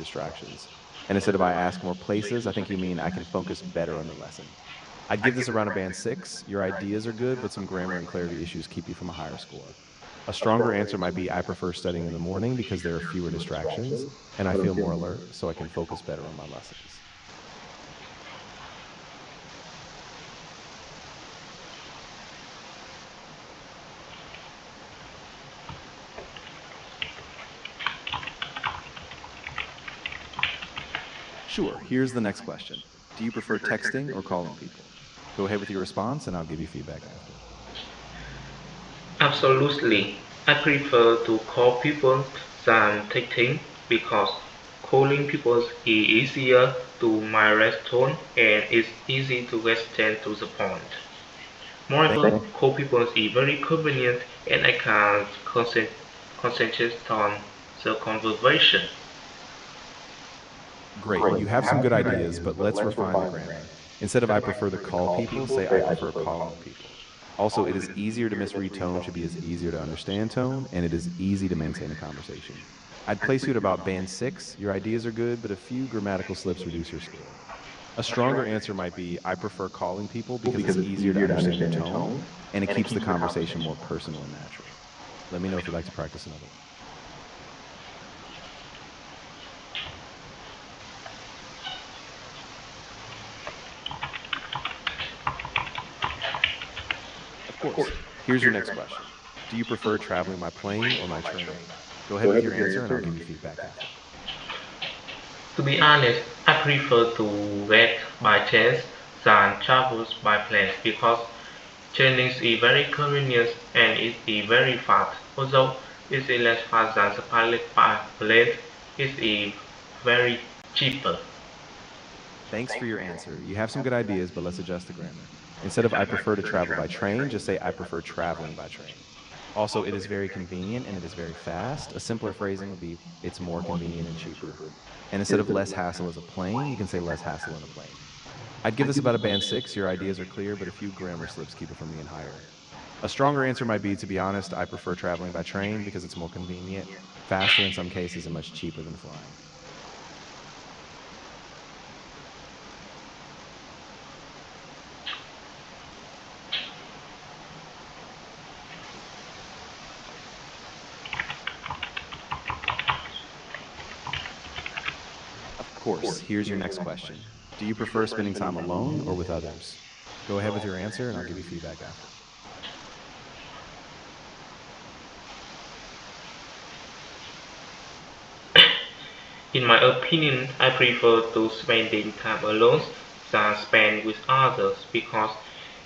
distractions. And instead of I ask more places, I think you mean I can focus better on the lesson. I'd give this around a band 6. Your ideas are good, but some grammar and clarity issues keep you from a higher score. A stronger answer might be I prefer studying in the morning because there are fewer distractions and I feel more alert, so I can focus better on my lessons. Sure, here's the next question. Do you prefer texting or calling people? Go ahead with your response and I'll give you feedback after. Absolutely. I prefer to call people than texting because calling people is easier to my tone and it's easy to get straight to the point. Moreover, call people is very convenient and I can concentrate on the conversation. Great, you have some good ideas, but let's refine the grammar. Instead of I prefer to call people, say I prefer calling people. Also, it is easier to misread tone should be as easier to understand tone, and it is easy to maintain a conversation. I'd place you at about band 6. Your ideas are good, but a few grammatical slips reduce your score. A stronger answer might be I prefer calling people because it's easier to understand their tone, and it keeps the conversation more personal and natural. Let me know if you'd like to practice another one. Of course. Here's your next question. Do you prefer traveling by plane or by train? Go ahead with your answer and I'll give you feedback after. To be honest, I prefer to get by trains than travels by plane because train is very convenient and it is very fast. Although it is less fast than the pilot by plane, it is very cheaper. Thanks for your answer. You have some good ideas, but let's adjust the grammar. Instead of I prefer to travel by train, just say I prefer traveling by train. Also, it is very convenient and it is very fast. A simpler phrasing would be it's more convenient and cheaper. And instead of less hassle as a plane, you can say less hassle in a plane. I'd give this about a band 6. Your ideas are clear, but a few grammar slips keep it from being higher. A stronger answer might be, to be honest, I prefer traveling by train because it's more convenient, faster in some cases, and much cheaper than flying. Of course, here's your next question. Do you prefer spending time alone or with others? Go ahead with your answer and I'll give you feedback after. In my opinion, I prefer to spending time alone than spend with others because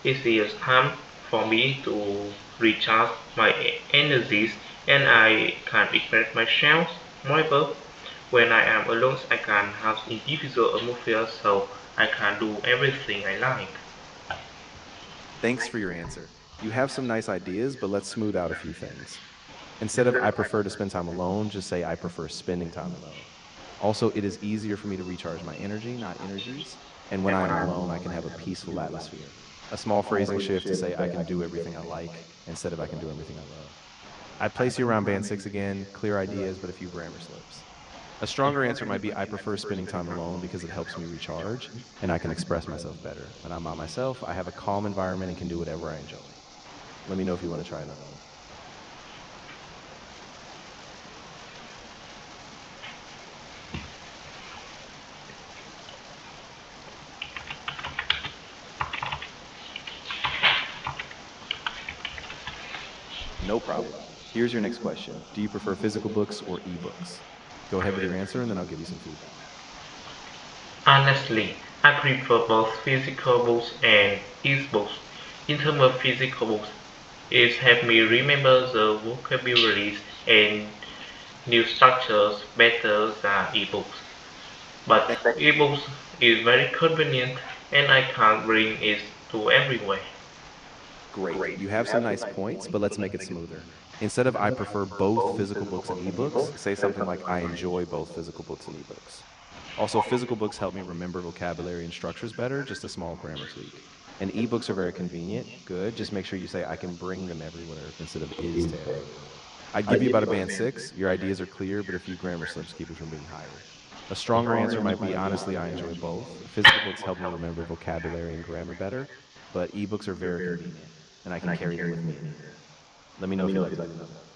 it is time for me to recharge my energies and I can express myself. Moreover, when I am alone, I can have individual emotions so I can do everything I like. Thanks for your answer. You have some nice ideas, but let's smooth out a few things. Instead of I prefer to spend time alone, just say I prefer spending time alone. Also, it is easier for me to recharge my energy, not energies. And when I am alone, I can have a peaceful atmosphere. A small phrasing shift to say I can do everything I like instead of I can do everything I love. I'd place you around band 6 again, clear ideas, but a few grammar slips. A stronger answer might be I prefer spending time alone because it helps me recharge and I can express myself better. When I'm by myself, I have a calm environment and can do whatever I enjoy. Let me know if you want to try another one. No problem. Here's your next question. Do you prefer physical books or ebooks? Go ahead with your answer and then I'll give you some feedback. Honestly, I prefer both physical books and e-books. In terms of physical books, it helps me remember the vocabularies and new structures better than ebooks. But ebooks is very convenient and I can bring it to everywhere. Great. You have some nice points, but let's make it smoother. Instead of I prefer both physical books and ebooks, say something like I enjoy both physical books and ebooks. Also, physical books help me remember vocabulary and structures better, just a small grammar tweak. And ebooks are very convenient, good, just make sure you say I can bring them everywhere instead of is to everywhere. I'd give you about a band 6. Your ideas are clear, but a few grammar slips keep it from being higher. A stronger answer might be honestly, I enjoy both. Physical books help me remember vocabulary and grammar better, but ebooks are very convenient, and I can carry them with me anywhere. Let me know if you'd like to do another.